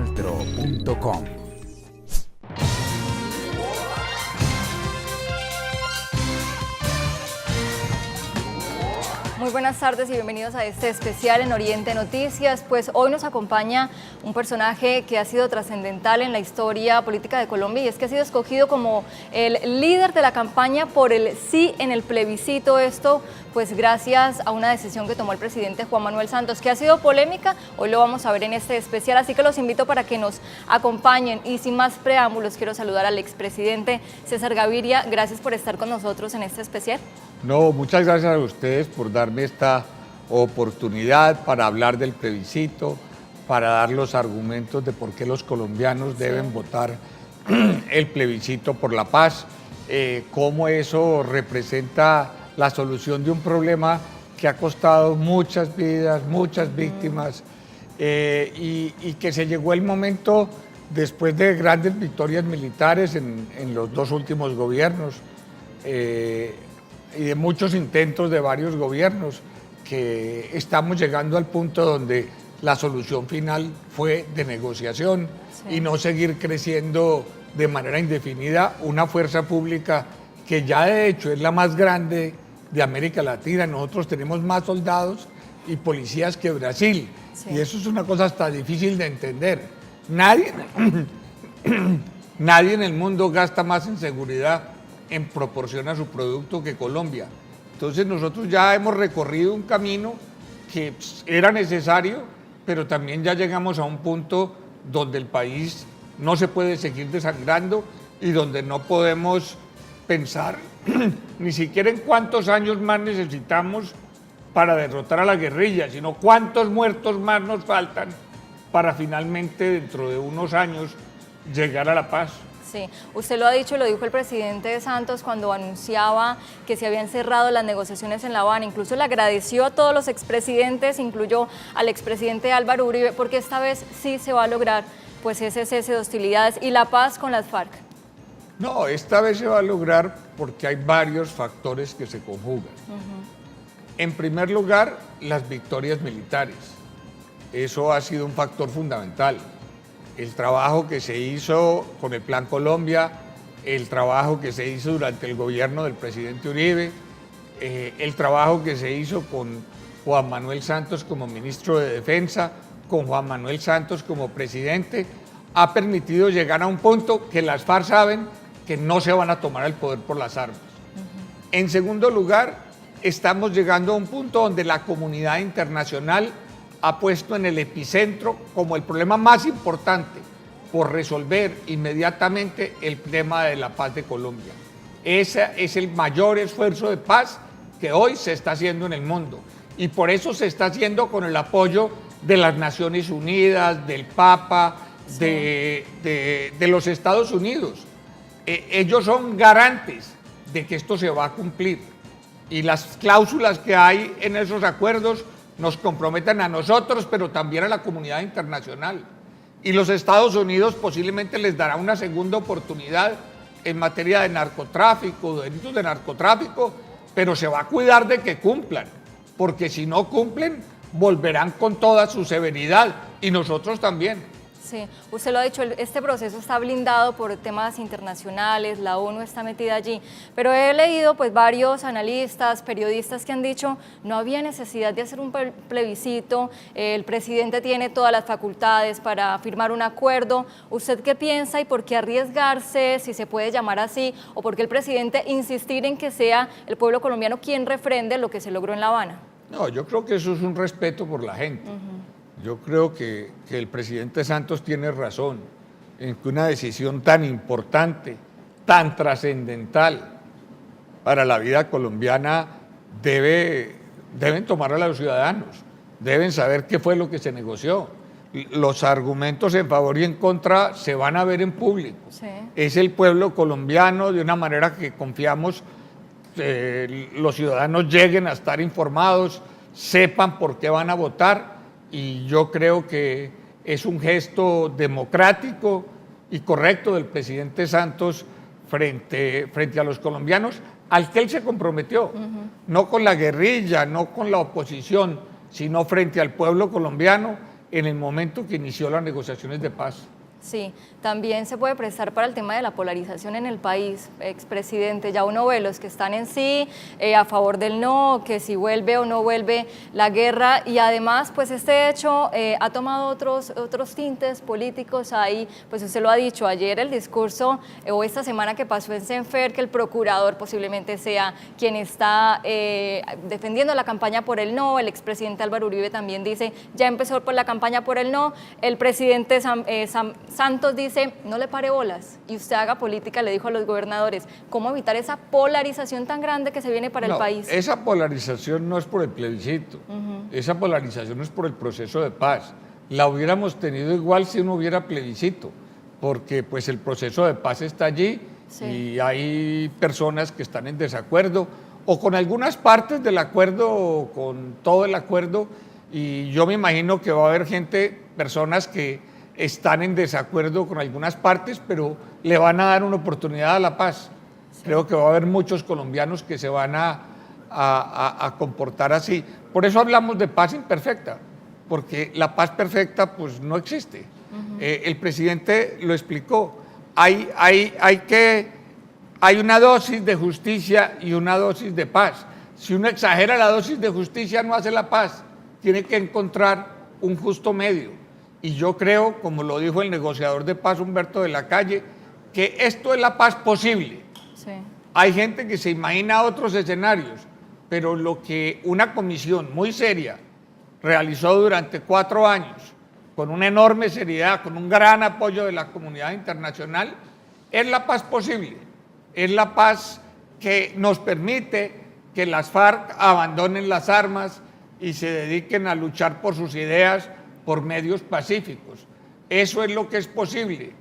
canaltro.com. Muy buenas tardes y bienvenidos a este especial en Oriente Noticias. Pues hoy nos acompaña un personaje que ha sido trascendental en la historia política de Colombia y es que ha sido escogido como el líder de la campaña por el sí en el plebiscito. Esto pues gracias a una decisión que tomó el presidente Juan Manuel Santos, que ha sido polémica. Hoy lo vamos a ver en este especial, así que los invito para que nos acompañen. Y sin más preámbulos, quiero saludar al expresidente César Gaviria. Gracias por estar con nosotros en este especial. No, muchas gracias a ustedes por darme esta oportunidad para hablar del plebiscito, para dar los argumentos de por qué los colombianos deben votar el plebiscito por la paz, cómo eso representa la solución de un problema que ha costado muchas vidas, muchas víctimas, y que se llegó el momento después de grandes victorias militares en los dos últimos gobiernos, y de muchos intentos de varios gobiernos, que estamos llegando al punto donde la solución final fue de negociación y no seguir creciendo de manera indefinida una fuerza pública que ya de hecho es la más grande de América Latina. Nosotros tenemos más soldados y policías que Brasil, y eso es una cosa hasta difícil de entender. Nadie en el mundo gasta más en seguridad en proporción a su producto que Colombia. Entonces nosotros ya hemos recorrido un camino que era necesario, pero también ya llegamos a un punto donde el país no se puede seguir desangrando y donde no podemos pensar ni siquiera en cuántos años más necesitamos para derrotar a la guerrilla, sino cuántos muertos más nos faltan para finalmente dentro de unos años llegar a la paz. Sí, usted lo ha dicho, lo dijo el presidente Santos cuando anunciaba que se habían cerrado las negociaciones en La Habana. Incluso le agradeció a todos los expresidentes, incluyó al expresidente Álvaro Uribe, porque esta vez sí se va a lograr pues ese cese de hostilidades y la paz con las FARC. No, esta vez se va a lograr porque hay varios factores que se conjugan. En primer lugar, las victorias militares. Eso ha sido un factor fundamental. El trabajo que se hizo con el Plan Colombia, el trabajo que se hizo durante el gobierno del presidente Uribe, el trabajo que se hizo con Juan Manuel Santos como ministro de Defensa, con Juan Manuel Santos como presidente, ha permitido llegar a un punto que las FARC saben que no se van a tomar el poder por las armas. En segundo lugar, estamos llegando a un punto donde la comunidad internacional ha puesto en el epicentro como el problema más importante por resolver inmediatamente el tema de la paz de Colombia. Ese es el mayor esfuerzo de paz que hoy se está haciendo en el mundo, y por eso se está haciendo con el apoyo de las Naciones Unidas, del Papa, de los Estados Unidos. Ellos son garantes de que esto se va a cumplir, y las cláusulas que hay en esos acuerdos nos comprometen a nosotros, pero también a la comunidad internacional. Y los Estados Unidos posiblemente les dará una segunda oportunidad en materia de narcotráfico, de delitos de narcotráfico, pero se va a cuidar de que cumplan, porque si no cumplen, volverán con toda su severidad, y nosotros también. Sí, usted lo ha dicho, este proceso está blindado por temas internacionales, la ONU está metida allí, pero he leído pues varios analistas, periodistas que han dicho no había necesidad de hacer un plebiscito, el presidente tiene todas las facultades para firmar un acuerdo. ¿Usted qué piensa y por qué arriesgarse, si se puede llamar así, o por qué el presidente insistir en que sea el pueblo colombiano quien refrende lo que se logró en La Habana? No, yo creo que eso es un respeto por la gente. Yo creo que el presidente Santos tiene razón en que una decisión tan importante, tan trascendental para la vida colombiana deben tomarla los ciudadanos, deben saber qué fue lo que se negoció. Los argumentos en favor y en contra se van a ver en público. Sí. Es el pueblo colombiano, de una manera que confiamos, los ciudadanos lleguen a estar informados, sepan por qué van a votar. Y yo creo que es un gesto democrático y correcto del presidente Santos frente a los colombianos, al que él se comprometió, no con la guerrilla, no con la oposición, sino frente al pueblo colombiano, en el momento que inició las negociaciones de paz. Sí, también se puede prestar para el tema de la polarización en el país, expresidente. Ya uno ve los que están en sí, a favor del no, que si vuelve o no vuelve la guerra, y además pues este hecho ha tomado otros tintes políticos ahí. Pues usted lo ha dicho ayer, el discurso o esta semana que pasó en Senfer, que el procurador posiblemente sea quien está defendiendo la campaña por el no. El expresidente Álvaro Uribe también dice, ya empezó por la campaña por el no. El presidente Santos dice, no le pare bolas y usted haga política, le dijo a los gobernadores. ¿Cómo evitar esa polarización tan grande que se viene para el país? Esa polarización no es por el plebiscito, esa polarización es por el proceso de paz. La hubiéramos tenido igual si no hubiera plebiscito, porque pues el proceso de paz está allí, sí, y hay personas que están en desacuerdo o con algunas partes del acuerdo o con todo el acuerdo, y yo me imagino que va a haber personas que están en desacuerdo con algunas partes, pero le van a dar una oportunidad a la paz. Sí. Creo que va a haber muchos colombianos que se van a comportar así. Por eso hablamos de paz imperfecta, porque la paz perfecta pues no existe. El presidente lo explicó, hay una dosis de justicia y una dosis de paz. Si uno exagera la dosis de justicia no hace la paz, tiene que encontrar un justo medio. Y yo creo, como lo dijo el negociador de paz Humberto de la Calle, que esto es la paz posible. Sí. Hay gente que se imagina otros escenarios, pero lo que una comisión muy seria realizó durante 4 años, con una enorme seriedad, con un gran apoyo de la comunidad internacional, es la paz posible. Es la paz que nos permite que las FARC abandonen las armas y se dediquen a luchar por sus ideas, por medios pacíficos. Eso es lo que es posible.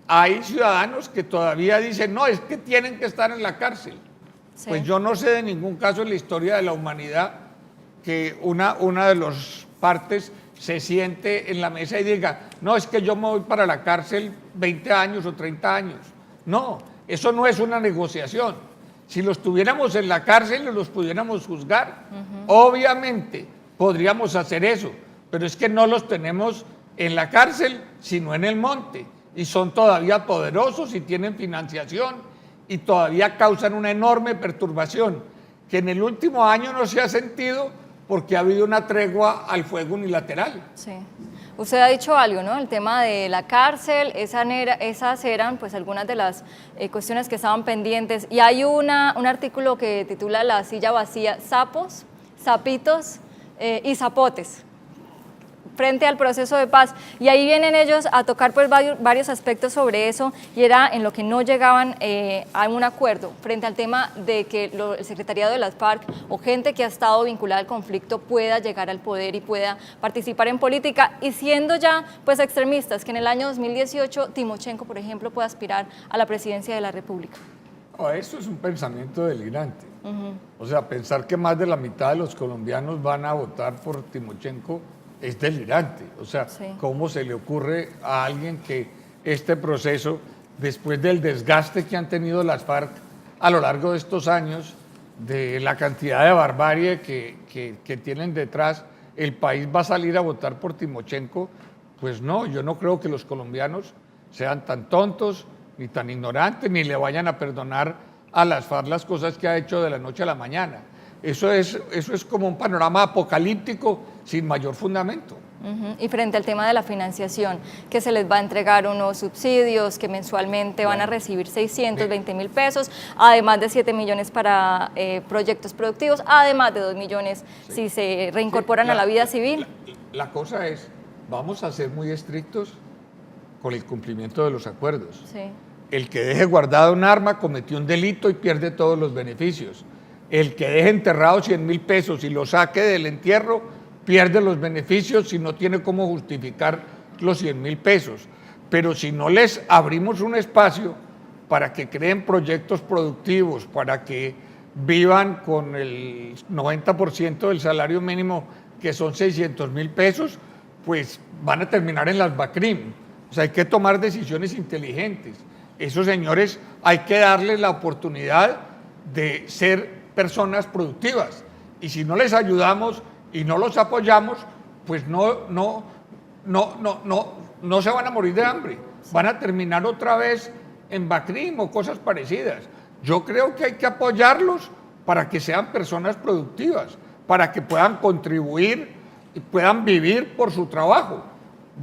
Hay ciudadanos que todavía dicen, no, es que tienen que estar en la cárcel. Sí. Pues yo no sé de ningún caso en la historia de la humanidad que una de las partes se siente en la mesa y diga, no, es que yo me voy para la cárcel 20 años o 30 años. No, eso no es una negociación. Si los tuviéramos en la cárcel y los pudiéramos juzgar, obviamente podríamos hacer eso. Pero es que no los tenemos en la cárcel, sino en el monte, y son todavía poderosos y tienen financiación y todavía causan una enorme perturbación que en el último año no se ha sentido porque ha habido una tregua al fuego unilateral. Sí. Usted ha dicho algo, ¿no? El tema de la cárcel, esas eran pues algunas de las cuestiones que estaban pendientes, y hay un artículo que titula La silla vacía, sapos, sapitos y zapotes frente al proceso de paz, y ahí vienen ellos a tocar pues varios aspectos sobre eso, y era en lo que no llegaban a un acuerdo frente al tema de que el secretariado de las FARC o gente que ha estado vinculada al conflicto pueda llegar al poder y pueda participar en política, y siendo ya pues extremistas, que en el año 2018 Timochenko, por ejemplo, pueda aspirar a la presidencia de la República. Oh, eso es un pensamiento delirante. O sea, pensar que más de la mitad de los colombianos van a votar por Timochenko es delirante. O sea, sí, ¿cómo se le ocurre a alguien que este proceso, después del desgaste que han tenido las FARC a lo largo de estos años, de la cantidad de barbarie que tienen detrás, el país va a salir a votar por Timochenko? Pues no, yo no creo que los colombianos sean tan tontos, ni tan ignorantes, ni le vayan a perdonar a las FARC las cosas que ha hecho de la noche a la mañana. Eso es como un panorama apocalíptico sin mayor fundamento. Y frente al tema de la financiación, que se les va a entregar unos subsidios que mensualmente van a recibir 620.000 pesos, además de 7 millones para proyectos productivos, además de 2 millones si se reincorporan a la vida civil. La cosa es, vamos a ser muy estrictos con el cumplimiento de los acuerdos. Sí. El que deje guardado un arma cometió un delito y pierde todos los beneficios. El que deje enterrado 100.000 pesos y lo saque del entierro pierde los beneficios si no tiene cómo justificar los 100.000 pesos. Pero si no les abrimos un espacio para que creen proyectos productivos, para que vivan con el 90% del salario mínimo, que son 600.000 pesos, pues van a terminar en las BACRIM. O sea, hay que tomar decisiones inteligentes. Esos señores hay que darles la oportunidad de ser personas productivas, y si no les ayudamos y no los apoyamos, pues no no se van a morir de hambre, van a terminar otra vez en Bacrim o cosas parecidas. Yo creo que hay que apoyarlos para que sean personas productivas, para que puedan contribuir y puedan vivir por su trabajo.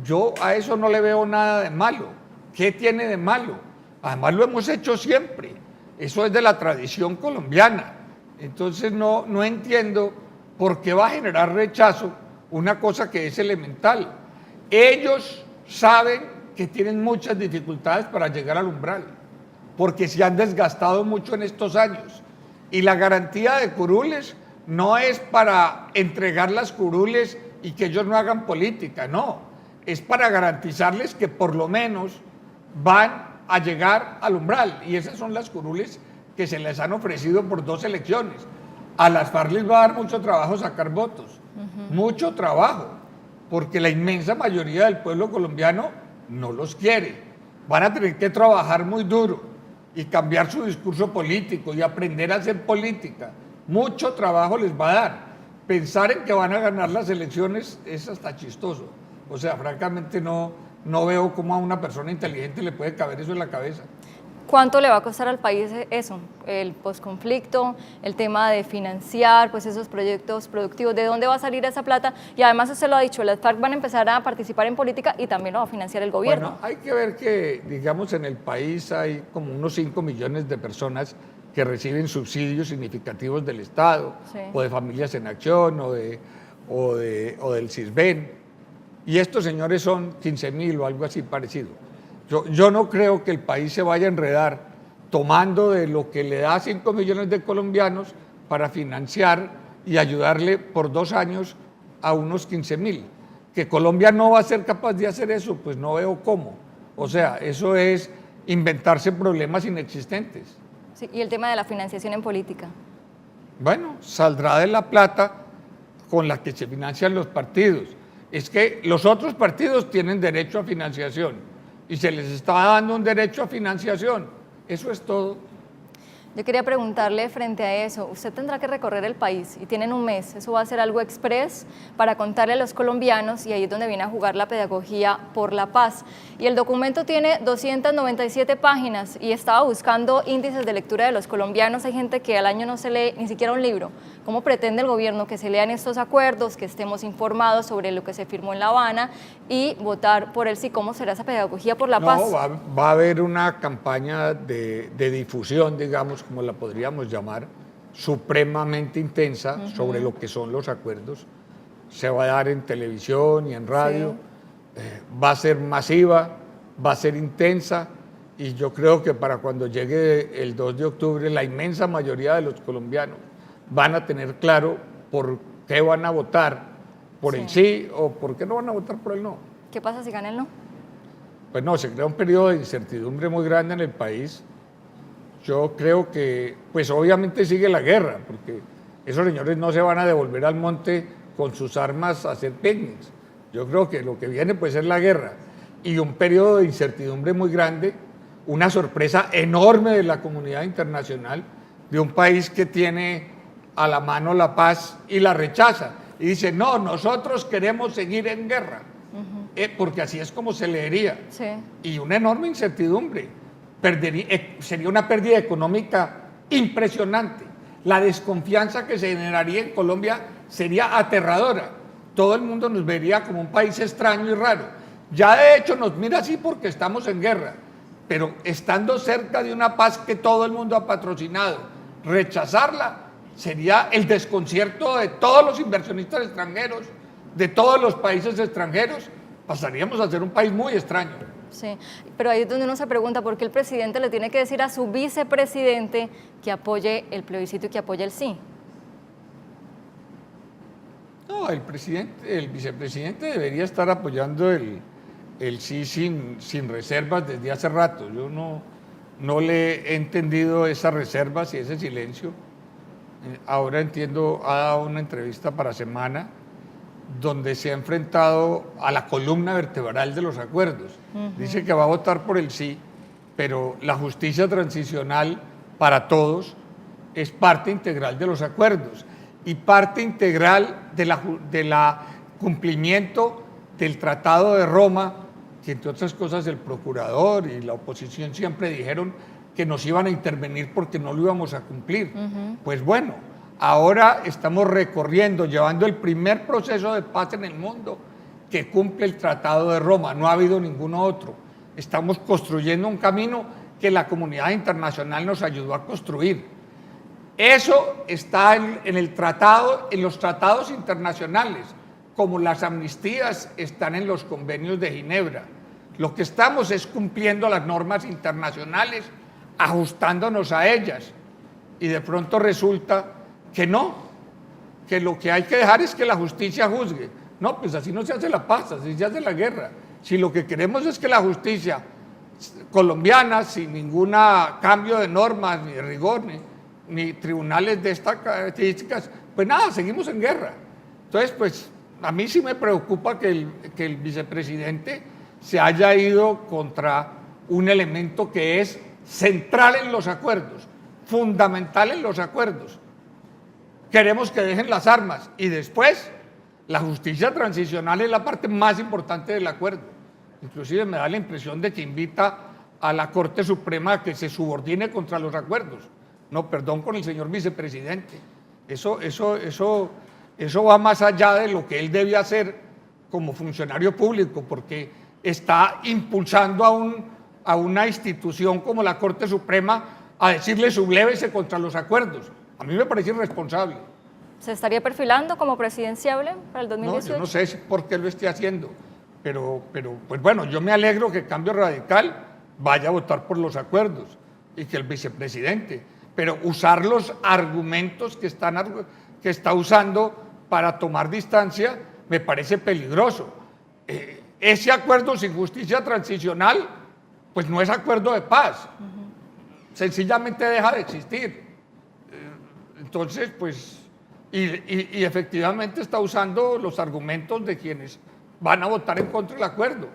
Yo a eso no le veo nada de malo. ¿Qué tiene de malo? Además lo hemos hecho siempre. Eso es de la tradición colombiana. Entonces no entiendo por qué va a generar rechazo una cosa que es elemental. Ellos saben que tienen muchas dificultades para llegar al umbral, porque se han desgastado mucho en estos años. Y la garantía de curules no es para entregar las curules y que ellos no hagan política, no. Es para garantizarles que por lo menos van a llegar al umbral. Y esas son las curules que se les han ofrecido por 2 elecciones. A las FARC les va a dar mucho trabajo sacar votos, mucho trabajo, porque la inmensa mayoría del pueblo colombiano no los quiere. Van a tener que trabajar muy duro y cambiar su discurso político y aprender a hacer política. Mucho trabajo les va a dar. Pensar en que van a ganar las elecciones es hasta chistoso. O sea, francamente no veo cómo a una persona inteligente le puede caber eso en la cabeza. ¿Cuánto le va a costar al país eso? El posconflicto, el tema de financiar pues esos proyectos productivos, ¿de dónde va a salir esa plata? Y además usted lo ha dicho, las FARC van a empezar a participar en política y también lo va a financiar el gobierno. Bueno, hay que ver que, digamos, en el país hay como unos 5 millones de personas que reciben subsidios significativos del Estado, sí, o de Familias en Acción, o del CISBEN, y estos señores son 15.000 o algo así parecido. Yo no creo que el país se vaya a enredar tomando de lo que le da 5 millones de colombianos para financiar y ayudarle por 2 años a unos 15.000. Que Colombia no va a ser capaz de hacer eso, pues no veo cómo. O sea, eso es inventarse problemas inexistentes. Sí, y el tema de la financiación en política. Bueno, saldrá de la plata con la que se financian los partidos. Es que los otros partidos tienen derecho a financiación y se les está dando un derecho a financiación. Eso es todo. Yo quería preguntarle frente a eso, usted tendrá que recorrer el país y tienen un mes, eso va a ser algo express para contarle a los colombianos y ahí es donde viene a jugar la pedagogía por la paz. Y el documento tiene 297 páginas y estaba buscando índices de lectura de los colombianos, hay gente que al año no se lee ni siquiera un libro. ¿Cómo pretende el gobierno que se lean estos acuerdos, que estemos informados sobre lo que se firmó en La Habana y votar por el sí? ¿Cómo será esa pedagogía por la paz? Va a haber una campaña de difusión, digamos, como la podríamos llamar, supremamente intensa sobre lo que son los acuerdos. Se va a dar en televisión y en radio, sí, va a ser masiva, va a ser intensa y yo creo que para cuando llegue el 2 de octubre la inmensa mayoría de los colombianos van a tener claro por qué van a votar, por el sí o por qué no van a votar por el no. ¿Qué pasa si gana el no? Pues no, se crea un periodo de incertidumbre muy grande en el país. Yo creo que, pues obviamente sigue la guerra, porque esos señores no se van a devolver al monte con sus armas a hacer picnics. Yo creo que lo que viene pues es la guerra y un periodo de incertidumbre muy grande, una sorpresa enorme de la comunidad internacional, de un país que tiene a la mano la paz y la rechaza. Y dice, no, nosotros queremos seguir en guerra, porque así es como se leería. Sí. Y una enorme incertidumbre. Sería una pérdida económica impresionante. La desconfianza que se generaría en Colombia sería aterradora. Todo el mundo nos vería como un país extraño y raro. Ya de hecho nos mira así porque estamos en guerra, pero estando cerca de una paz que todo el mundo ha patrocinado, rechazarla sería el desconcierto de todos los inversionistas extranjeros, de todos los países extranjeros. Pasaríamos a ser un país muy extraño. Sí, pero ahí es donde uno se pregunta por qué el presidente le tiene que decir a su vicepresidente que apoye el plebiscito y que apoye el sí. No, el vicepresidente debería estar apoyando el sí sin reservas desde hace rato. Yo no le he entendido esas reservas y ese silencio. Ahora entiendo, ha dado una entrevista para Semana donde se ha enfrentado a la columna vertebral de los acuerdos. Dice que va a votar por el sí, pero la justicia transicional para todos es parte integral de los acuerdos y parte integral de la cumplimiento del Tratado de Roma, que entre otras cosas el procurador y la oposición siempre dijeron que nos iban a intervenir porque no lo íbamos a cumplir. Pues bueno, ahora estamos recorriendo, llevando el primer proceso de paz en el mundo que cumple el Tratado de Roma, no ha habido ninguno otro. Estamos construyendo un camino que la comunidad internacional nos ayudó a construir. Eso está en el tratado, en los tratados internacionales, como las amnistías están en los convenios de Ginebra. Lo que estamos es cumpliendo las normas internacionales, ajustándonos a ellas. Y de pronto resulta que no, que lo que hay que dejar es que la justicia juzgue. No, pues así no se hace la paz, así se hace la guerra. Si lo que queremos es que la justicia colombiana, sin ningún cambio de normas, ni de rigor, ni tribunales de estas características, pues nada, seguimos en guerra. Entonces, pues a mí sí me preocupa que el vicepresidente se haya ido contra un elemento que es central en los acuerdos, fundamental en los acuerdos. Queremos que dejen las armas y después la justicia transicional es la parte más importante del acuerdo. Inclusive me da la impresión de que invita a la Corte Suprema a que se subordine contra los acuerdos. No, perdón con el señor vicepresidente. Eso va más allá de lo que él debe hacer como funcionario público, porque está impulsando a una institución como la Corte Suprema a decirle sublévese contra los acuerdos. A mí me parece irresponsable. ¿Se estaría perfilando como presidenciable para el 2018? No, yo no sé por qué lo esté haciendo, pero pues bueno, yo me alegro que Cambio Radical vaya a votar por los acuerdos y que el vicepresidente, pero usar los argumentos que está usando para tomar distancia me parece peligroso. Ese acuerdo sin justicia transicional, pues no es acuerdo de paz, sencillamente deja de existir. Entonces, pues, y efectivamente está usando los argumentos de quienes van a votar en contra del acuerdo.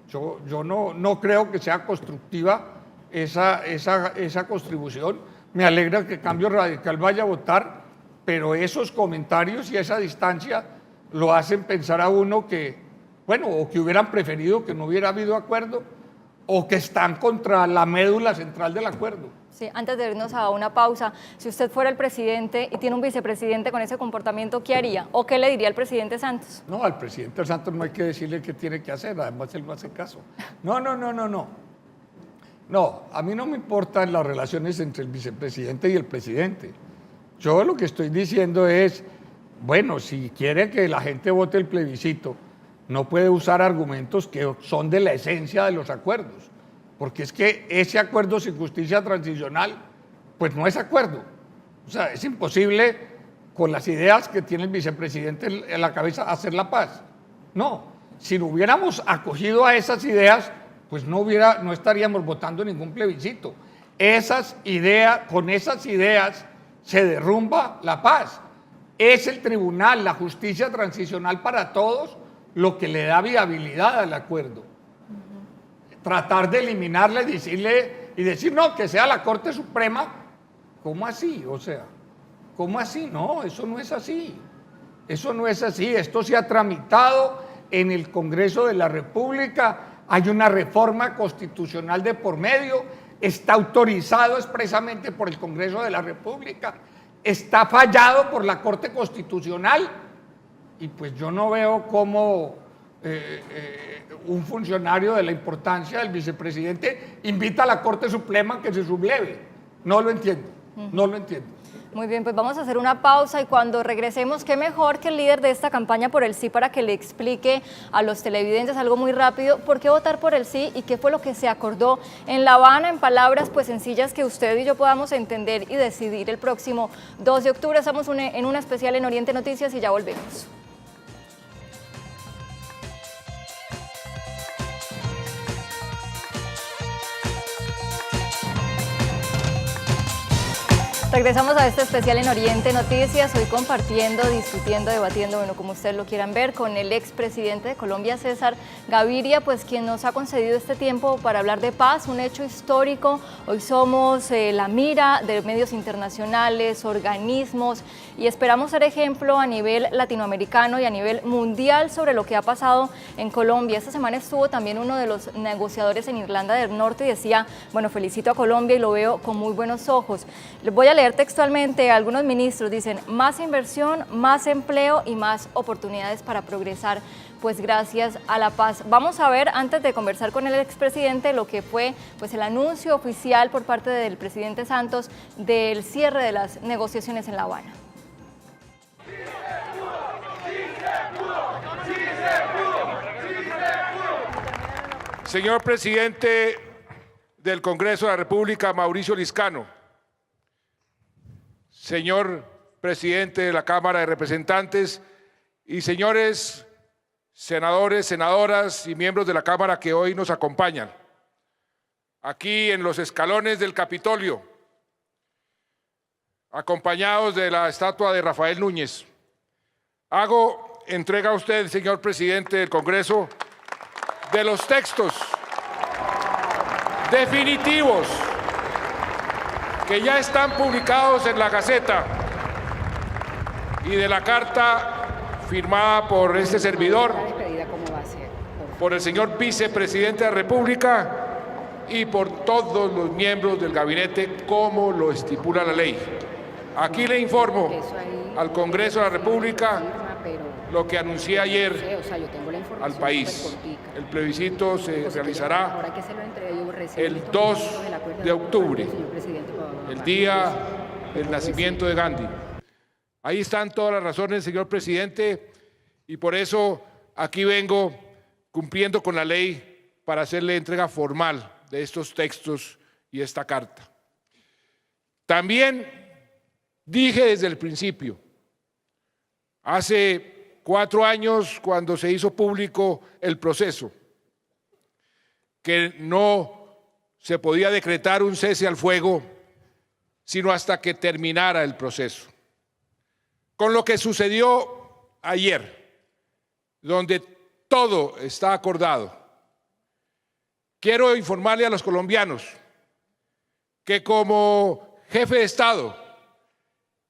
Yo no creo que sea constructiva esa contribución. Me alegra que Cambio Radical vaya a votar, pero esos comentarios y esa distancia lo hacen pensar a uno que, bueno, o que hubieran preferido que no hubiera habido acuerdo, o que están contra la médula central del acuerdo. Sí, antes de irnos a una pausa, si usted fuera el presidente y tiene un vicepresidente con ese comportamiento, ¿qué haría? ¿O qué le diría al presidente Santos? No, al presidente Santos no hay que decirle qué tiene que hacer, además él no hace caso. No. No, a mí no me importan las relaciones entre el vicepresidente y el presidente. Yo lo que estoy diciendo es, bueno, si quiere que la gente vote el plebiscito, no puede usar argumentos que son de la esencia de los acuerdos, porque es que ese acuerdo sin justicia transicional, pues no es acuerdo. O sea, es imposible con las ideas que tiene el vicepresidente en la cabeza hacer la paz. No, si no hubiéramos acogido a esas ideas, pues no estaríamos votando ningún plebiscito. Con esas ideas se derrumba la paz. Es el tribunal, la justicia transicional para todos, lo que le da viabilidad al acuerdo. Tratar de eliminarle, decir no, que sea la Corte Suprema, ¿cómo así? O sea, ¿cómo así? No, eso no es así. Eso no es así. Esto se ha tramitado en el Congreso de la República, hay una reforma constitucional de por medio, está autorizado expresamente por el Congreso de la República, está fallado por la Corte Constitucional, y pues yo no veo cómo un funcionario de la importancia del vicepresidente invita a la Corte Suprema a que se subleve. No lo entiendo, no lo entiendo. Muy bien, pues vamos a hacer una pausa y cuando regresemos, qué mejor que el líder de esta campaña por el sí para que le explique a los televidentes algo muy rápido por qué votar por el sí y qué fue lo que se acordó en La Habana en palabras pues sencillas que usted y yo podamos entender y decidir el próximo 2 de octubre. Estamos en una especial en Oriente Noticias y ya volvemos. Regresamos a este especial en Oriente Noticias, hoy compartiendo, discutiendo, debatiendo, bueno, como ustedes lo quieran ver, con el expresidente de Colombia, César Gaviria, pues quien nos ha concedido este tiempo para hablar de paz, un hecho histórico. Hoy somos la mira de medios internacionales, organismos, y esperamos ser ejemplo a nivel latinoamericano y a nivel mundial sobre lo que ha pasado en Colombia. Esta semana estuvo también uno de los negociadores en Irlanda del Norte y decía, bueno, felicito a Colombia y lo veo con muy buenos ojos. Les voy a leer textualmente, algunos ministros dicen, más inversión, más empleo y más oportunidades para progresar, pues gracias a la paz. Vamos a ver, antes de conversar con el expresidente, lo que fue pues el anuncio oficial por parte del presidente Santos del cierre de las negociaciones en La Habana. Señor presidente del Congreso de la República, Mauricio Liscano, señor presidente de la Cámara de Representantes y señores senadores, senadoras y miembros de la Cámara que hoy nos acompañan, aquí en los escalones del Capitolio, acompañados de la estatua de Rafael Núñez. Hago entrega a usted, señor presidente del Congreso, de los textos definitivos que ya están publicados en la Gaceta y de la carta firmada por este servidor, por el señor vicepresidente de la República y por todos los miembros del gabinete, como lo estipula la ley. Aquí le informo al Congreso de la República lo que anuncié ayer al país. El plebiscito se realizará el 2 de octubre, el día del nacimiento de Gandhi. Ahí están todas las razones, señor presidente, y por eso aquí vengo cumpliendo con la ley para hacerle entrega formal de estos textos y esta carta. También dije desde el principio, hace 4 años, cuando se hizo público el proceso, que no se podía decretar un cese al fuego sino hasta que terminara el proceso. Con lo que sucedió ayer, donde todo está acordado, quiero informarle a los colombianos que como jefe de Estado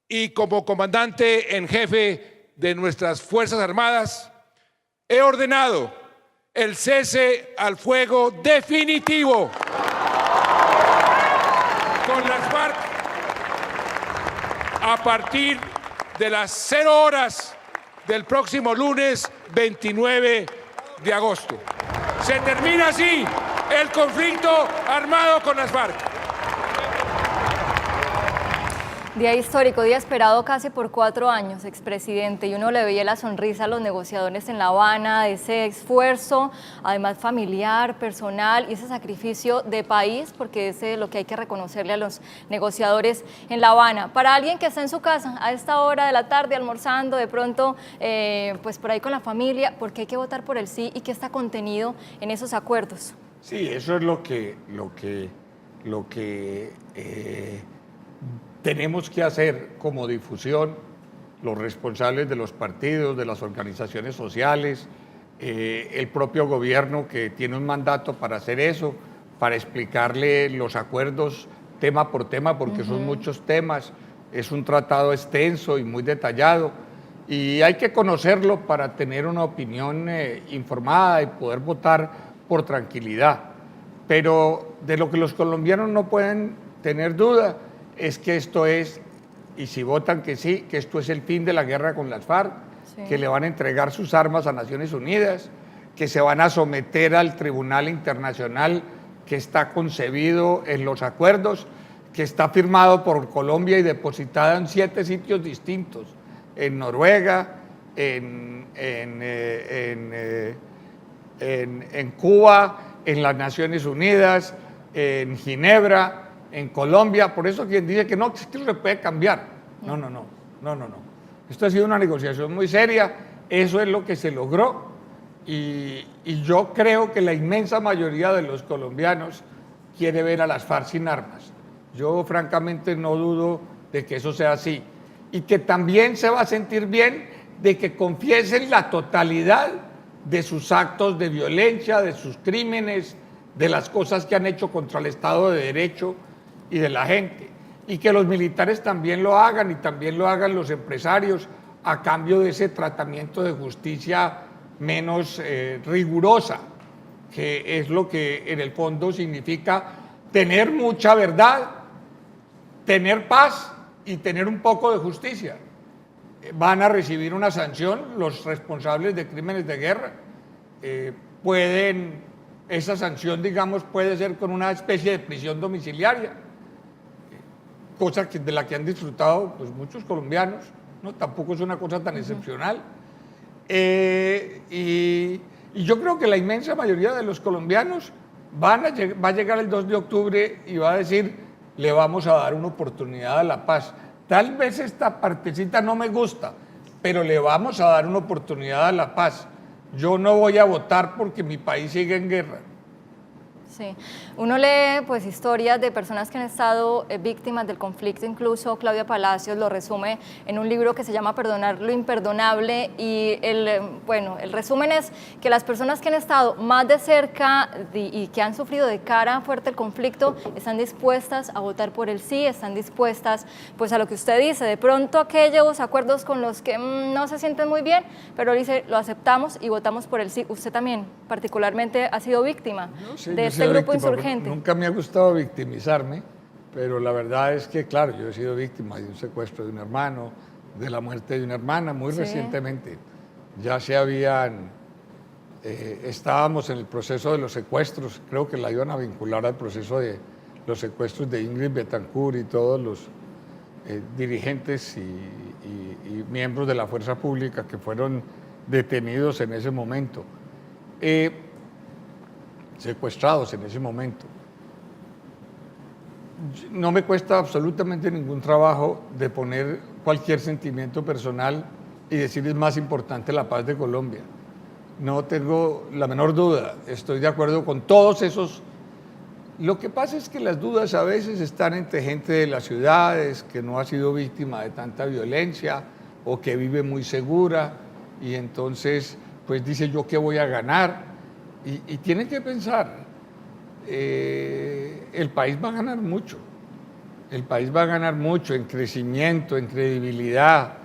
y como comandante en jefe de nuestras Fuerzas Armadas, he ordenado el cese al fuego definitivo con las FARC a partir de las 0 horas del próximo lunes 29 de agosto. Se termina así el conflicto armado con las FARC. Día histórico, día esperado casi por 4 años, expresidente, y uno le veía la sonrisa a los negociadores en La Habana, ese esfuerzo, además familiar, personal, y ese sacrificio de país, porque ese es lo que hay que reconocerle a los negociadores en La Habana. Para alguien que está en su casa a esta hora de la tarde, almorzando, de pronto, pues por ahí con la familia, ¿por qué hay que votar por el sí y qué está contenido en esos acuerdos? Sí, eso es lo que tenemos que hacer como difusión, los responsables de los partidos, de las organizaciones sociales, el propio gobierno que tiene un mandato para hacer eso, para explicarle los acuerdos tema por tema, porque son muchos temas, es un tratado extenso y muy detallado, y hay que conocerlo para tener una opinión informada y poder votar por tranquilidad. Pero de lo que los colombianos no pueden tener duda es que esto es, y si votan que sí, que esto es el fin de la guerra con las FARC, sí, que le van a entregar sus armas a Naciones Unidas, que se van a someter al Tribunal Internacional que está concebido en los acuerdos, que está firmado por Colombia y depositado en 7 sitios distintos, en Noruega, en Cuba, en las Naciones Unidas, en Ginebra, en Colombia. Por eso quien dice que no, que esto se puede cambiar. No. Esto ha sido una negociación muy seria, eso es lo que se logró y yo creo que la inmensa mayoría de los colombianos quiere ver a las FARC sin armas. Yo francamente no dudo de que eso sea así. Y que también se va a sentir bien de que confiesen la totalidad de sus actos de violencia, de sus crímenes, de las cosas que han hecho contra el Estado de Derecho y de la gente. Y que los militares también lo hagan y también lo hagan los empresarios a cambio de ese tratamiento de justicia menos rigurosa, que es lo que en el fondo significa tener mucha verdad, tener paz y tener un poco de justicia. Van a recibir una sanción los responsables de crímenes de guerra. Esa sanción, digamos, puede ser con una especie de prisión domiciliaria, cosa de la que han disfrutado pues, muchos colombianos, ¿no? Tampoco es una cosa tan excepcional. Y yo creo que la inmensa mayoría de los colombianos va a llegar el 2 de octubre y va a decir, le vamos a dar una oportunidad a la paz. Tal vez esta partecita no me gusta, pero le vamos a dar una oportunidad a la paz. Yo no voy a votar porque mi país sigue en guerra. Sí, uno lee pues historias de personas que han estado víctimas del conflicto, incluso Claudia Palacios lo resume en un libro que se llama Perdonar lo imperdonable y el resumen es que las personas que han estado más de cerca y que han sufrido de cara fuerte el conflicto están dispuestas a votar por el sí, están dispuestas pues a lo que usted dice, de pronto aquellos acuerdos con los que no se sienten muy bien, pero dice lo aceptamos y votamos por el sí. Usted también particularmente ha sido víctima de este grupo insurgente. Nunca me ha gustado victimizarme, pero la verdad es que, claro, yo he sido víctima de un secuestro de un hermano, de la muerte de una hermana, muy recientemente. Ya estábamos en el proceso de los secuestros, creo que la iban a vincular al proceso de los secuestros de Ingrid Betancourt y todos los dirigentes y miembros de la fuerza pública que fueron detenidos en ese momento. Secuestrados en ese momento. No me cuesta absolutamente ningún trabajo de poner cualquier sentimiento personal y decir es más importante la paz de Colombia. No tengo la menor duda, estoy de acuerdo con todos esos. Lo que pasa es que las dudas a veces están entre gente de las ciudades que no ha sido víctima de tanta violencia o que vive muy segura y entonces pues dice yo qué voy a ganar. Y tienen que pensar, el país va a ganar mucho, el país va a ganar mucho en crecimiento, en credibilidad,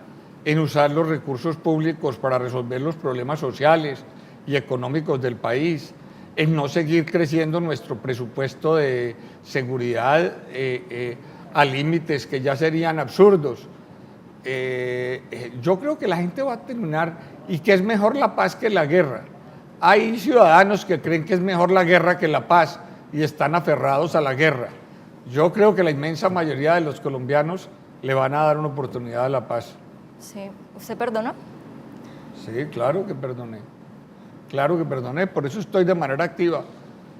en usar los recursos públicos para resolver los problemas sociales y económicos del país, en no seguir creciendo nuestro presupuesto de seguridad a límites que ya serían absurdos. Yo creo que la gente va a terminar y que es mejor la paz que la guerra. Hay ciudadanos que creen que es mejor la guerra que la paz y están aferrados a la guerra. Yo creo que la inmensa mayoría de los colombianos le van a dar una oportunidad a la paz. Sí. ¿Usted perdonó? Sí, claro que perdoné. Claro que perdoné. Por eso estoy de manera activa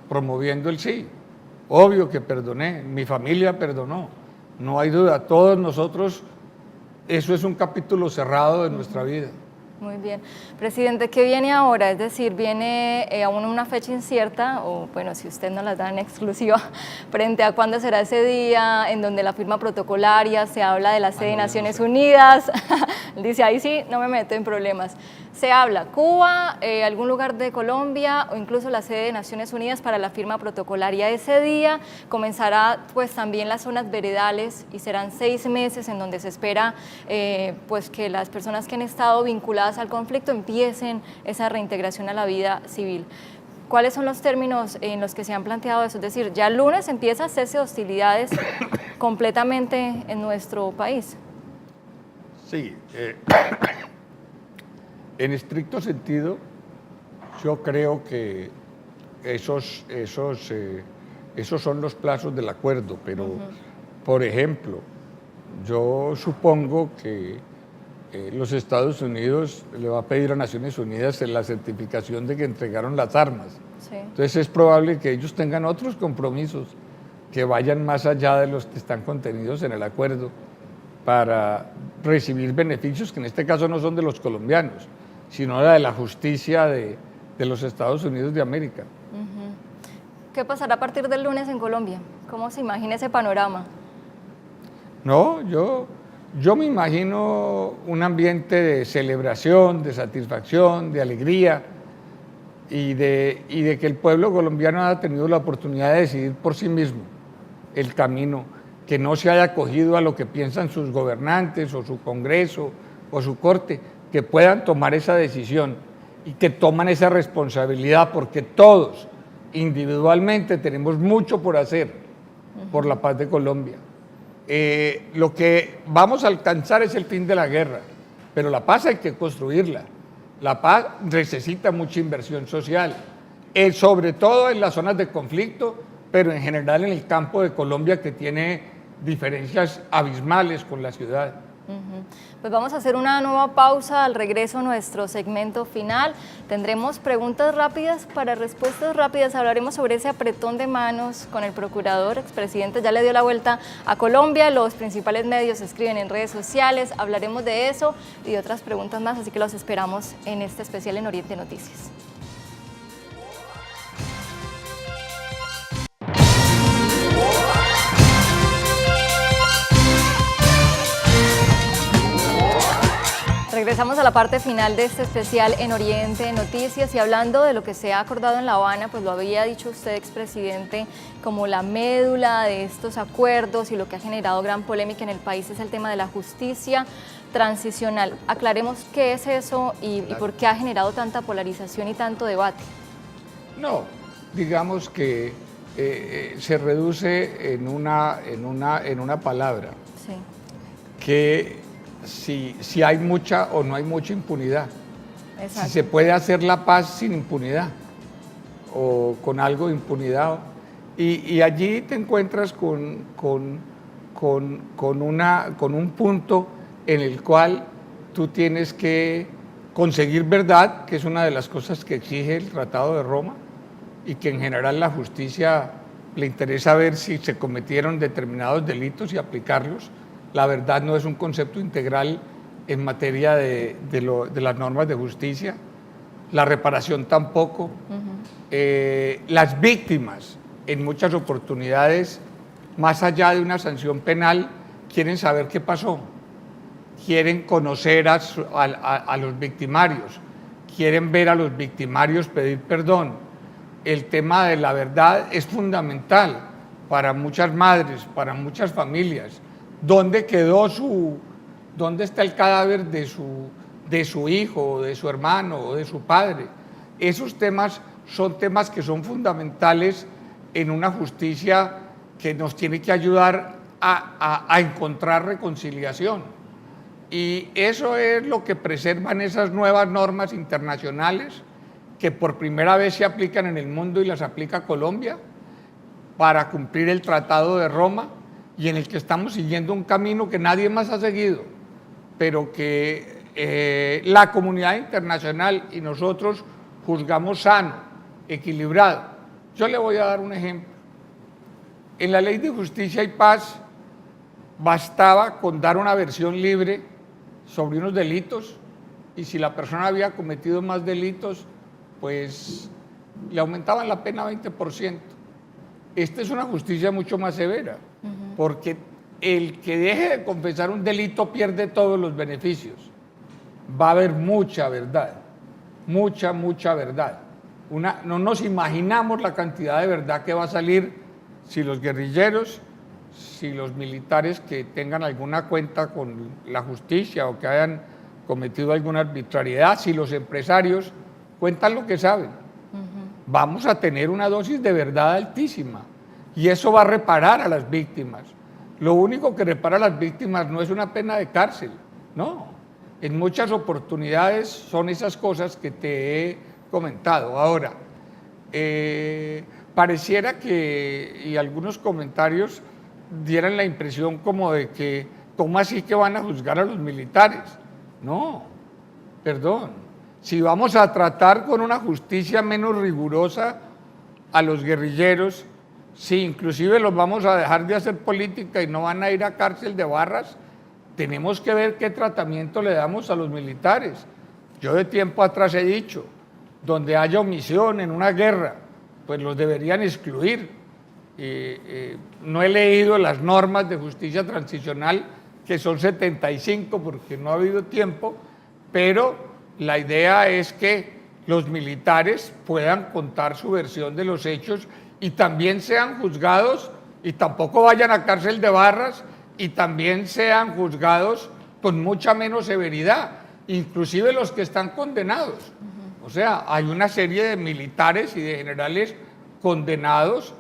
promoviendo el sí. Obvio que perdoné. Mi familia perdonó. No hay duda. Todos nosotros, eso es un capítulo cerrado de nuestra vida. Muy bien. Presidente, ¿qué viene ahora? Es decir, viene aún una fecha incierta, o bueno, si usted no la da en exclusiva, frente a cuándo será ese día en donde la firma protocolaria, se habla de la sede de Naciones Unidas, dice, ahí sí, no me meto en problemas. Se habla Cuba, algún lugar de Colombia o incluso la sede de Naciones Unidas para la firma protocolaria. Ese día comenzará pues también las zonas veredales y serán 6 meses en donde se espera pues que las personas que han estado vinculadas al conflicto empiecen esa reintegración a la vida civil. ¿Cuáles son los términos en los que se han planteado eso? Es decir, ya el lunes empieza a hacerse hostilidades completamente en nuestro país. Sí, en estricto sentido, yo creo que esos son los plazos del acuerdo, pero, por ejemplo, yo supongo que los Estados Unidos le va a pedir a Naciones Unidas la certificación de que entregaron las armas. Sí. Entonces es probable que ellos tengan otros compromisos que vayan más allá de los que están contenidos en el acuerdo para recibir beneficios que en este caso no son de los colombianos, sino de la justicia de los Estados Unidos de América. ¿Qué pasará a partir del lunes en Colombia? ¿Cómo se imagina ese panorama? No, yo me imagino un ambiente de celebración, de satisfacción, de alegría y de que el pueblo colombiano haya tenido la oportunidad de decidir por sí mismo el camino, que no se haya acogido a lo que piensan sus gobernantes o su Congreso o su Corte, que puedan tomar esa decisión y que toman esa responsabilidad, porque todos individualmente tenemos mucho por hacer por la paz de Colombia. Lo que vamos a alcanzar es el fin de la guerra, pero la paz hay que construirla. La paz necesita mucha inversión social, sobre todo en las zonas de conflicto, pero en general en el campo de Colombia, que tiene diferencias abismales con la ciudad. Pues vamos a hacer una nueva pausa. Al regreso, nuestro segmento final. Tendremos preguntas rápidas para respuestas rápidas. Hablaremos sobre ese apretón de manos con el procurador. Expresidente ya le dio la vuelta a Colombia. Los principales medios escriben en redes sociales. Hablaremos de eso y de otras preguntas más. Así que los esperamos en este especial en Oriente Noticias. Regresamos a la parte final de este especial en Oriente Noticias y hablando de lo que se ha acordado en La Habana, pues lo había dicho usted, expresidente, como la médula de estos acuerdos y lo que ha generado gran polémica en el país es el tema de la justicia transicional. Aclaremos qué es eso y por qué ha generado tanta polarización y tanto debate. No, digamos que se reduce en una palabra, sí, que si hay mucha o no hay mucha impunidad. Exacto. Si se puede hacer la paz sin impunidad o con algo de impunidad. Y allí te encuentras con un punto en el cual tú tienes que conseguir verdad, que es una de las cosas que exige el Tratado de Roma, y que en general la justicia le interesa ver si se cometieron determinados delitos y aplicarlos. La verdad no es un concepto integral en materia de las normas de justicia, la reparación tampoco. Las víctimas, en muchas oportunidades, más allá de una sanción penal, quieren saber qué pasó, quieren conocer a los victimarios, quieren ver a los victimarios pedir perdón. El tema de la verdad es fundamental para muchas madres, para muchas familias. ¿Dónde está el cadáver de su hijo, de su hermano o de su padre? Esos temas son temas que son fundamentales en una justicia que nos tiene que ayudar a encontrar reconciliación. Y eso es lo que preservan esas nuevas normas internacionales que por primera vez se aplican en el mundo y las aplica Colombia para cumplir el Tratado de Roma, y en el que estamos siguiendo un camino que nadie más ha seguido, pero que la comunidad internacional y nosotros juzgamos sano, equilibrado. Yo le voy a dar un ejemplo. En la Ley de Justicia y Paz bastaba con dar una versión libre sobre unos delitos, y si la persona había cometido más delitos, pues le aumentaban la pena 20%. Esta es una justicia mucho más severa, porque el que deje de confesar un delito pierde todos los beneficios. Va a haber mucha verdad, mucha verdad. No nos imaginamos la cantidad de verdad que va a salir si los guerrilleros, si los militares que tengan alguna cuenta con la justicia o que hayan cometido alguna arbitrariedad, si los empresarios cuentan lo que saben. Vamos a tener una dosis de verdad altísima y eso va a reparar a las víctimas. Lo único que repara a las víctimas no es una pena de cárcel, no. En muchas oportunidades son esas cosas que te he comentado. Ahora, pareciera que, y algunos comentarios dieran la impresión como de que, ¿cómo así que van a juzgar a los militares? No, perdón. Si vamos a tratar con una justicia menos rigurosa a los guerrilleros, si inclusive los vamos a dejar de hacer política y no van a ir a cárcel de barras, tenemos que ver qué tratamiento le damos a los militares. Yo de tiempo atrás he dicho, donde haya omisión en una guerra, pues los deberían excluir, No he leído las normas de justicia transicional, que son 75 porque no ha habido tiempo, pero la idea es que los militares puedan contar su versión de los hechos y también sean juzgados y tampoco vayan a cárcel de barras y también sean juzgados con mucha menos severidad, inclusive los que están condenados. O sea, hay una serie de militares y de generales condenados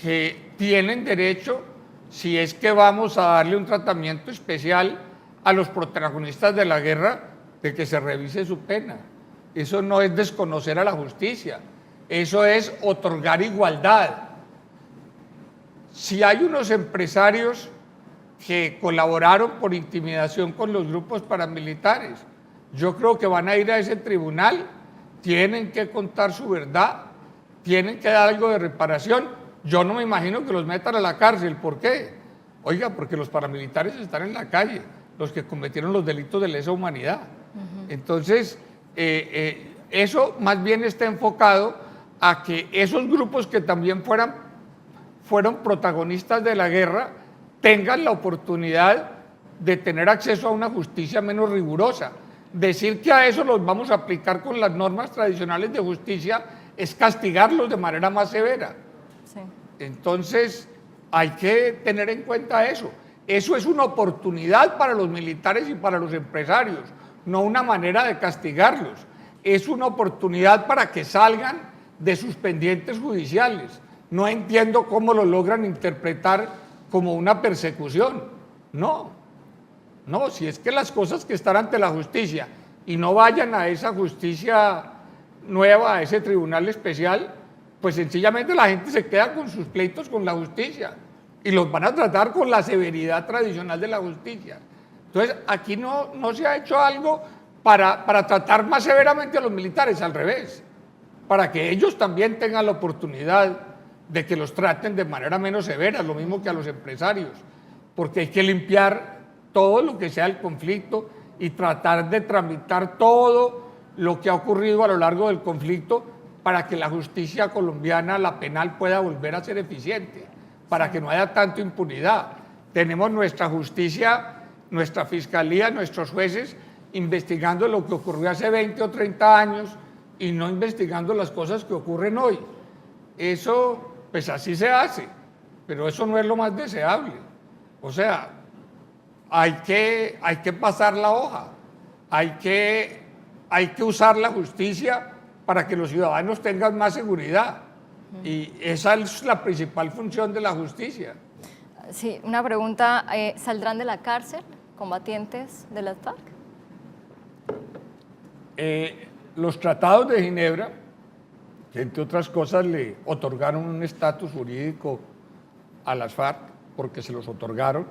que tienen derecho, si es que vamos a darle un tratamiento especial a los protagonistas de la guerra, de que se revise su pena. Eso no es desconocer a la justicia, eso es otorgar igualdad. Si hay unos empresarios que colaboraron por intimidación con los grupos paramilitares, yo creo que van a ir a ese tribunal, tienen que contar su verdad, tienen que dar algo de reparación. Yo no me imagino que los metan a la cárcel. ¿Por qué? Oiga, porque los paramilitares están en la calle, los que cometieron los delitos de lesa humanidad. Entonces, eso más bien está enfocado a que esos grupos que también fueron protagonistas de la guerra tengan la oportunidad de tener acceso a una justicia menos rigurosa. Decir que a eso los vamos a aplicar con las normas tradicionales de justicia es castigarlos de manera más severa. Sí. Entonces, hay que tener en cuenta eso. Eso es una oportunidad para los militares y para los empresarios, no una manera de castigarlos. Es una oportunidad para que salgan de sus pendientes judiciales. No entiendo cómo lo logran interpretar como una persecución. No, si es que las cosas que están ante la justicia y no vayan a esa justicia nueva, a ese tribunal especial, pues sencillamente la gente se queda con sus pleitos con la justicia y los van a tratar con la severidad tradicional de la justicia. Entonces, aquí no se ha hecho algo para tratar más severamente a los militares, al revés, para que ellos también tengan la oportunidad de que los traten de manera menos severa, lo mismo que a los empresarios, porque hay que limpiar todo lo que sea el conflicto y tratar de tramitar todo lo que ha ocurrido a lo largo del conflicto para que la justicia colombiana, la penal, pueda volver a ser eficiente, para que no haya tanta impunidad. Tenemos nuestra justicia, nuestra fiscalía, nuestros jueces investigando lo que ocurrió hace 20 o 30 años y no investigando las cosas que ocurren hoy. Eso, pues así se hace, pero eso no es lo más deseable. O sea, hay que pasar la hoja, hay que usar la justicia para que los ciudadanos tengan más seguridad. Y esa es la principal función de la justicia. Sí, una pregunta, ¿saldrán de la cárcel combatientes de las FARC? Los tratados de Ginebra, que entre otras cosas le otorgaron un estatus jurídico a las FARC, porque se los otorgaron,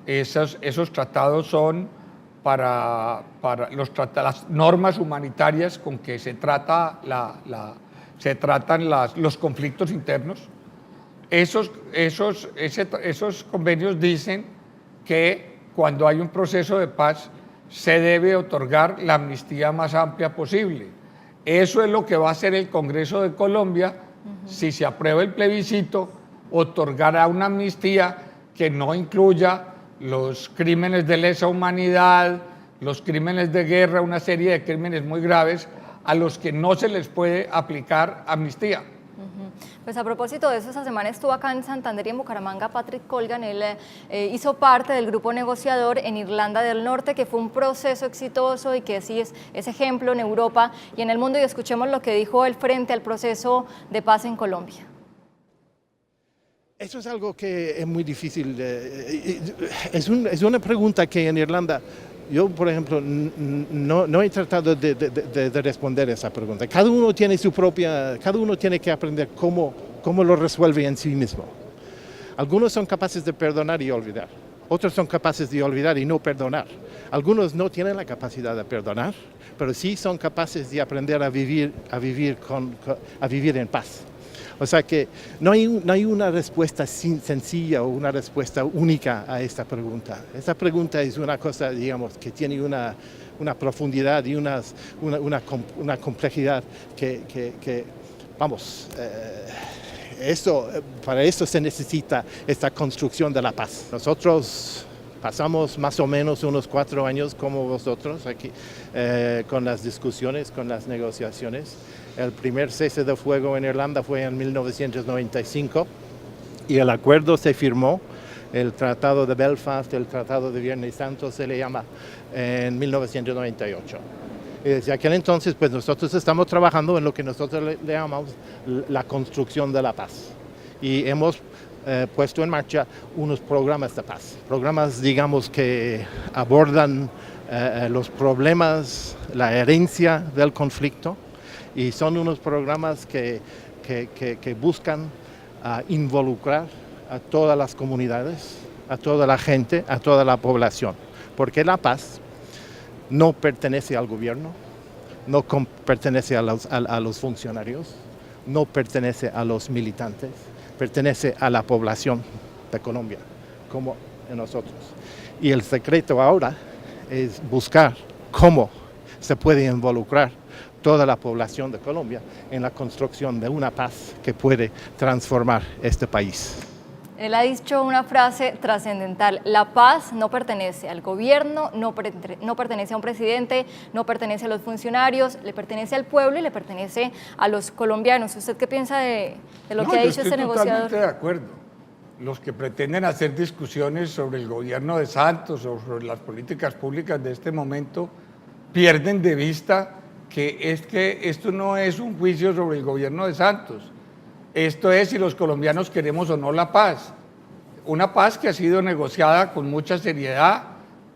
esos tratados son para las normas humanitarias con que se tratan los conflictos internos. Esos convenios dicen que cuando hay un proceso de paz se debe otorgar la amnistía más amplia posible. Eso es lo que va a hacer el Congreso de Colombia si se aprueba el plebiscito, otorgará una amnistía que no incluya los crímenes de lesa humanidad, los crímenes de guerra, una serie de crímenes muy graves a los que no se les puede aplicar amnistía. Pues a propósito de eso, esta semana estuvo acá en Santander y en Bucaramanga Patrick Colgan. Él hizo parte del grupo negociador en Irlanda del Norte, que fue un proceso exitoso y que sí es ejemplo en Europa y en el mundo. Y escuchemos lo que dijo él frente al proceso de paz en Colombia. Eso es algo que es muy difícil. Es una pregunta que en Irlanda, yo, por ejemplo, no he tratado de responder esa pregunta. Cada uno tiene que aprender cómo lo resuelve en sí mismo. Algunos son capaces de perdonar y olvidar. Otros son capaces de olvidar y no perdonar. Algunos no tienen la capacidad de perdonar, pero sí son capaces de aprender a vivir en paz. O sea que no hay una respuesta sencilla o una respuesta única a esta pregunta. Esta pregunta es una cosa, digamos, que tiene una profundidad y una complejidad que vamos, para eso se necesita esta construcción de la paz. Nosotros pasamos más o menos unos 4 años como vosotros aquí con las discusiones, con las negociaciones. El primer cese de fuego en Irlanda fue en 1995 y el acuerdo se firmó. El Tratado de Belfast, el Tratado de Viernes Santo se le llama, en 1998. Y desde aquel entonces, pues nosotros estamos trabajando en lo que nosotros le llamamos la construcción de la paz. Y hemos puesto en marcha unos programas de paz. Programas, digamos, que abordan los problemas, la herencia del conflicto. Y son unos programas que buscan involucrar a todas las comunidades, a toda la gente, a toda la población. Porque la paz no pertenece al gobierno, no pertenece a los funcionarios, no pertenece a los militantes, pertenece a la población de Colombia, como nosotros. Y el secreto ahora es buscar cómo se puede involucrar toda la población de Colombia en la construcción de una paz que puede transformar este país. Él ha dicho una frase trascendental: la paz no pertenece al gobierno, no pertenece a un presidente, no pertenece a los funcionarios, le pertenece al pueblo y le pertenece a los colombianos. ¿Usted qué piensa de lo que ha dicho este negociador? Yo estoy totalmente de acuerdo. Los que pretenden hacer discusiones sobre el gobierno de Santos o sobre las políticas públicas de este momento pierden de vista que esto no es un juicio sobre el gobierno de Santos. Esto es si los colombianos queremos o no la paz. Una paz que ha sido negociada con mucha seriedad,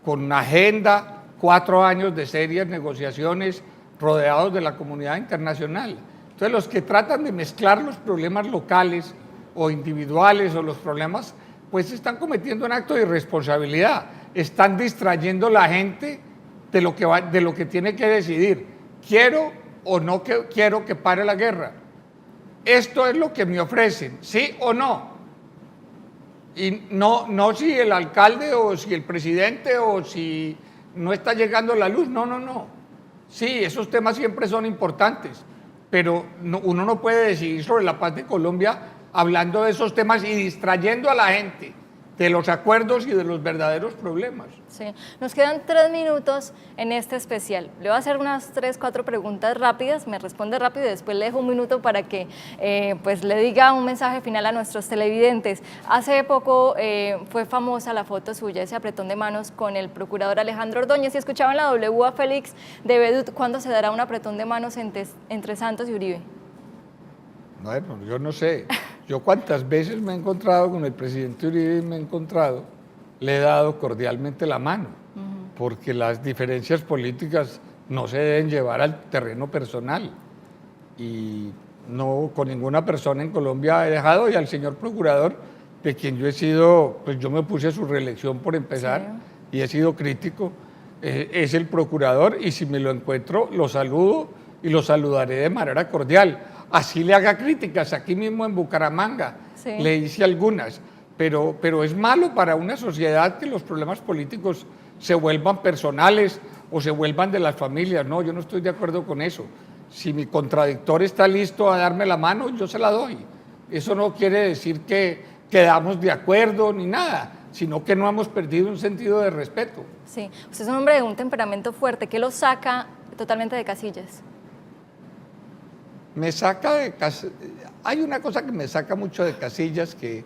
con una agenda, 4 años de serias negociaciones rodeados de la comunidad internacional. Entonces los que tratan de mezclar los problemas locales o individuales o los problemas, pues están cometiendo un acto de irresponsabilidad. Están distrayendo a la gente de lo que tiene que decidir. ¿Quiero o no quiero que pare la guerra? Esto es lo que me ofrecen, ¿sí o no? Y no si el alcalde o si el presidente o si no está llegando la luz, no. Sí, esos temas siempre son importantes, pero uno no puede decidir sobre la paz de Colombia hablando de esos temas y distrayendo a la gente de los acuerdos y de los verdaderos problemas. Sí, nos quedan 3 minutos en este especial. Le voy a hacer unas 3, 4 preguntas rápidas, me responde rápido y después le dejo un minuto para que pues le diga un mensaje final a nuestros televidentes. Hace poco fue famosa la foto suya, ese apretón de manos con el procurador Alejandro Ordóñez, y escuchaba en la W a Félix de Bedut. ¿Cuándo se dará un apretón de manos entre Santos y Uribe? Bueno, yo no sé. Yo cuántas veces me he encontrado con el presidente Uribe le he dado cordialmente la mano, porque las diferencias políticas no se deben llevar al terreno personal. Y no con ninguna persona en Colombia he dejado, y al señor procurador, de quien yo he sido, pues yo me opuse a su reelección por empezar, sí, y he sido crítico, es el procurador, y si me lo encuentro, lo saludo y lo saludaré de manera cordial. Así le haga críticas, aquí mismo en Bucaramanga, sí, le hice algunas, pero es malo para una sociedad que los problemas políticos se vuelvan personales o se vuelvan de las familias. No, yo no estoy de acuerdo con eso. Si mi contradictor está listo a darme la mano, yo se la doy. Eso no quiere decir que quedamos de acuerdo ni nada, sino que no hemos perdido un sentido de respeto. Sí, usted es un hombre de un temperamento fuerte. ¿Qué lo saca totalmente de casillas? Me saca de casillas. Hay una cosa que me saca mucho de casillas, que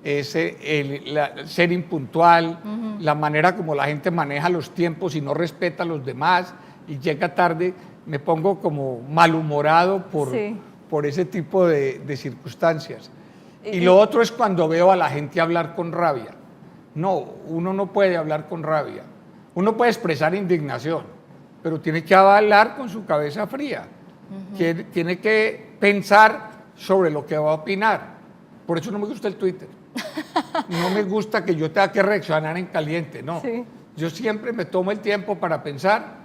es ser impuntual, la manera como la gente maneja los tiempos y no respeta a los demás y llega tarde. Me pongo como malhumorado por ese tipo de circunstancias. Y lo otro es cuando veo a la gente hablar con rabia. No, uno no puede hablar con rabia. Uno puede expresar indignación, pero tiene que hablar con su cabeza fría. Tiene que pensar sobre lo que va a opinar. Por eso no me gusta el Twitter. No me gusta que yo tenga que reaccionar en caliente, no. Sí. Yo siempre me tomo el tiempo para pensar,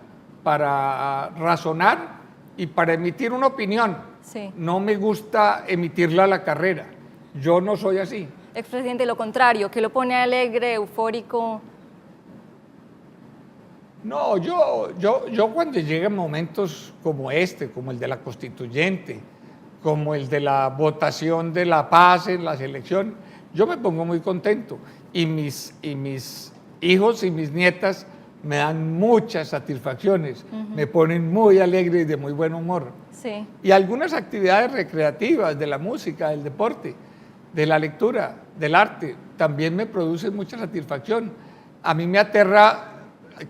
para razonar y para emitir una opinión. Sí. No me gusta emitirla a la carrera. Yo no soy así. Expresidente, lo contrario, ¿qué lo pone alegre, eufórico? No, yo cuando llegan momentos como este, como el de la Constituyente, como el de la votación de la paz en las elecciones, yo me pongo muy contento. Y mis hijos y mis nietas me dan muchas satisfacciones, me ponen muy alegre y de muy buen humor. Sí. Y algunas actividades recreativas de la música, del deporte, de la lectura, del arte, también me producen mucha satisfacción. A mí me aterra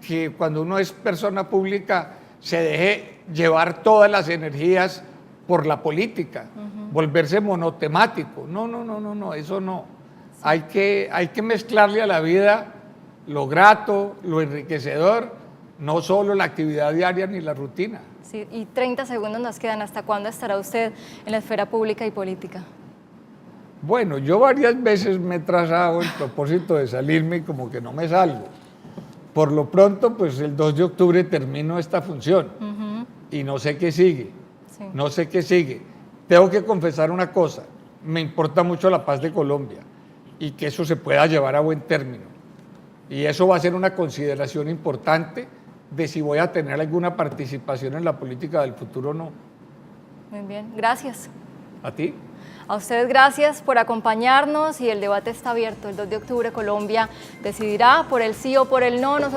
que cuando uno es persona pública se deje llevar todas las energías por la política, volverse monotemático. No, eso no. Sí. Hay que mezclarle a la vida lo grato, lo enriquecedor, no solo la actividad diaria ni la rutina. Sí, y 30 segundos nos quedan. ¿Hasta cuándo estará usted en la esfera pública y política? Bueno, yo varias veces me he trazado el propósito de salirme y como que no me salgo. Por lo pronto, pues el 2 de octubre termino esta función y no sé qué sigue, sí. No sé qué sigue. Tengo que confesar una cosa, me importa mucho la paz de Colombia y que eso se pueda llevar a buen término. Y eso va a ser una consideración importante de si voy a tener alguna participación en la política del futuro o no. Muy bien, gracias. ¿A ti? A ustedes gracias por acompañarnos y el debate está abierto. El 2 de octubre Colombia decidirá por el sí o por el no.